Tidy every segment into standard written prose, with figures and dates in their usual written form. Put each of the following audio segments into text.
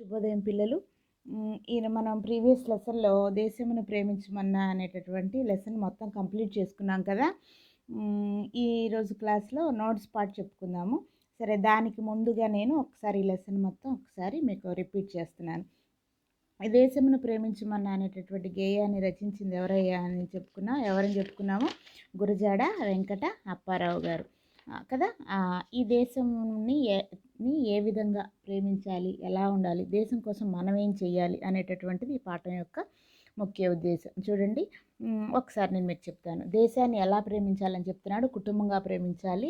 శుభోదయం పిల్లలు. ఈయన మనం ప్రీవియస్ లెసన్‌లో దేశమును ప్రేమించమన్నా అనేటటువంటి లెసన్ మొత్తం కంప్లీట్ చేసుకున్నాం కదా! ఈరోజు క్లాస్‌లో నోట్స్ పార్ట్ చెప్పుకుందాము. సరే, దానికి ముందుగా నేను ఒకసారి ఈ లెసన్ మొత్తం ఒకసారి మీకు రిపీట్ చేస్తున్నాను. ఈ దేశమును ప్రేమించమన్నా అనేటటువంటి గేయాన్ని రచించింది ఎవరయ్యా అని ఎవరని చెప్పుకున్నాము? గురజాడ వెంకట అప్పారావు గారు కదా. ఈ దేశంని ఏ విధంగా ప్రేమించాలి, ఎలా ఉండాలి, దేశం కోసం మనం ఏం చేయాలి అనేటటువంటిది ఈ పాఠం యొక్క ముఖ్య ఉద్దేశం. చూడండి, ఒకసారి నేను మీకు చెప్తాను. దేశాన్ని ఎలా ప్రేమించాలని చెప్తున్నాడు. కుటుంబంగా ప్రేమించాలి,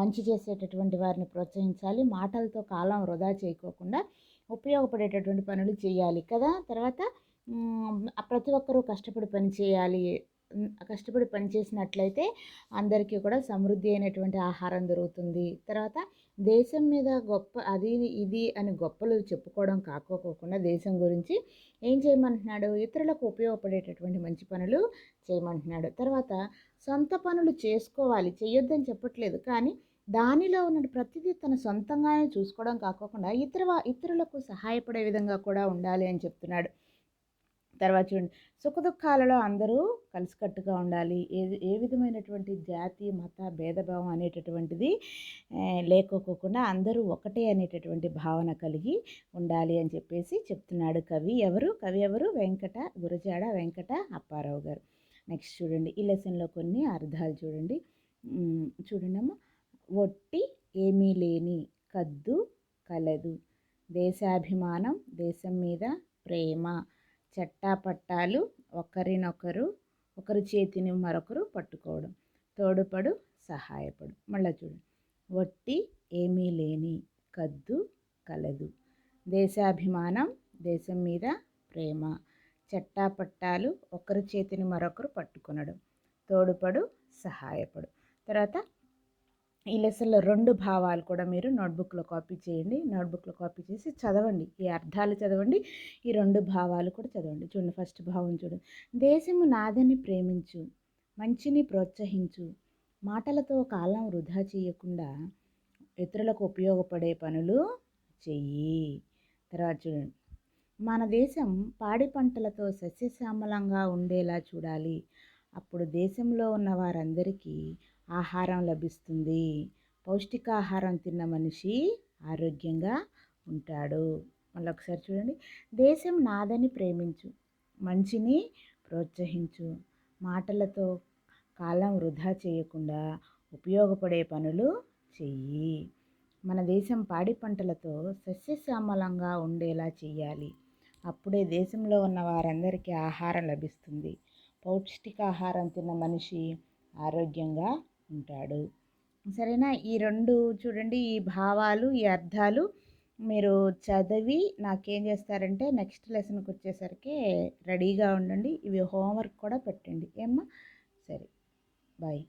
మంచి చేసేటటువంటి వారిని ప్రోత్సహించాలి, మాటలతో కాలం వృధా చేయకోకుండా ఉపయోగపడేటటువంటి పనులు చేయాలి కదా. తర్వాత ప్రతి ఒక్కరూ కష్టపడి పని చేయాలి. కష్టపడి పని చేసినట్లయితే అందరికీ కూడా సమృద్ధి అయినటువంటి ఆహారం దొరుకుతుంది. తర్వాత దేశం మీద గొప్ప అది ఇది అని గొప్పలు చెప్పుకోవడం కాకోకుండా దేశం గురించి ఏం చేయమంటున్నాడు? ఇతరులకు ఉపయోగపడేటటువంటి మంచి పనులు చేయమంటున్నాడు. తర్వాత సొంత పనులు చేసుకోవాలి, చేయొద్దని చెప్పట్లేదు, కానీ దానిలో ఉన్న ప్రతిదీ తన సొంతంగానే చూసుకోవడం కాకోకుండా ఇతరులకు సహాయపడే విధంగా కూడా ఉండాలి అని చెప్తున్నాడు. తర్వాత చూడండి, సుఖదుఖాలలో అందరూ కలిసికట్టుగా ఉండాలి. ఏ విధమైనటువంటి జాతి మత భేదభావం అనేటటువంటిది లేకోకుండా అందరూ ఒకటే అనేటటువంటి భావన కలిగి ఉండాలి అని చెప్పేసి చెప్తున్నాడు కవి. ఎవరు? గురజాడ వెంకట అప్పారావు గారు. నెక్స్ట్ చూడండి, ఈ లెసన్లో కొన్ని అర్థాలు చూడండి. చూడండమ్మా. ఒట్టి ఏమీ లేని, కద్దు కలదు, దేశాభిమానం, దేశం మీద ప్రేమ, చట్టాపట్టాలు, ఒకరి చేతిని మరొకరు పట్టుకోవడం, తోడుపడు, సహాయపడు. మళ్ళీ చూడండి, ఒట్టి ఏమీ లేని, కద్దు కలదు, దేశాభిమానం, దేశం మీద ప్రేమ, చట్టాపట్టాలు, ఒకరి చేతిని మరొకరు పట్టుకొనడం, తోడుపడు, సహాయపడు. తర్వాత ఈ లెసన్లో 2 భావాలు కూడా మీరు నోట్బుక్లో కాపీ చేయండి. నోట్బుక్లో కాపీ చేసి చదవండి. ఈ అర్థాలు చదవండి, ఈ 2 భావాలు కూడా చదవండి. చూడండి, ఫస్ట్ భావం చూడండి. దేశము నాదని ప్రేమించు, మంచిని ప్రోత్సహించు, మాటలతో కాలం వృధా చేయకుండా ఇతరులకు ఉపయోగపడే పనులు చెయ్యి. తర్వాత చూడండి, మన దేశం పాడి పంటలతో సస్యశ్యామలంగా ఉండేలా చూడాలి. అప్పుడు దేశంలో ఉన్న వారందరికీ ఆహారం లభిస్తుంది. పౌష్టికాహారం తిన్న మనిషి ఆరోగ్యంగా ఉంటాడు. మళ్ళీ ఒకసారి చూడండి, దేశం నాదని ప్రేమించు, మంచిని ప్రోత్సహించు, మాటలతో కాలం వృధా చేయకుండా ఉపయోగపడే పనులు చెయ్యి. మన దేశం పాడి పంటలతో సస్యశ్యామలంగా ఉండేలా చేయాలి. అప్పుడే దేశంలో ఉన్న వారందరికీ ఆహారం లభిస్తుంది. పౌష్టికాహారం తిన్న మనిషి ఆరోగ్యంగా ఉంటాడు. సరేనా? ఈ 2 చూడండి, ఈ భావాలు, ఈ అర్థాలు మీరు చదివి నాకేం చేస్తారంటే నెక్స్ట్ లెసన్కి వచ్చేసరికి రెడీగా ఉండండి. ఇవి హోంవర్క్ కూడా పెట్టండి. ఏమ్మా? సరే, బాయ్.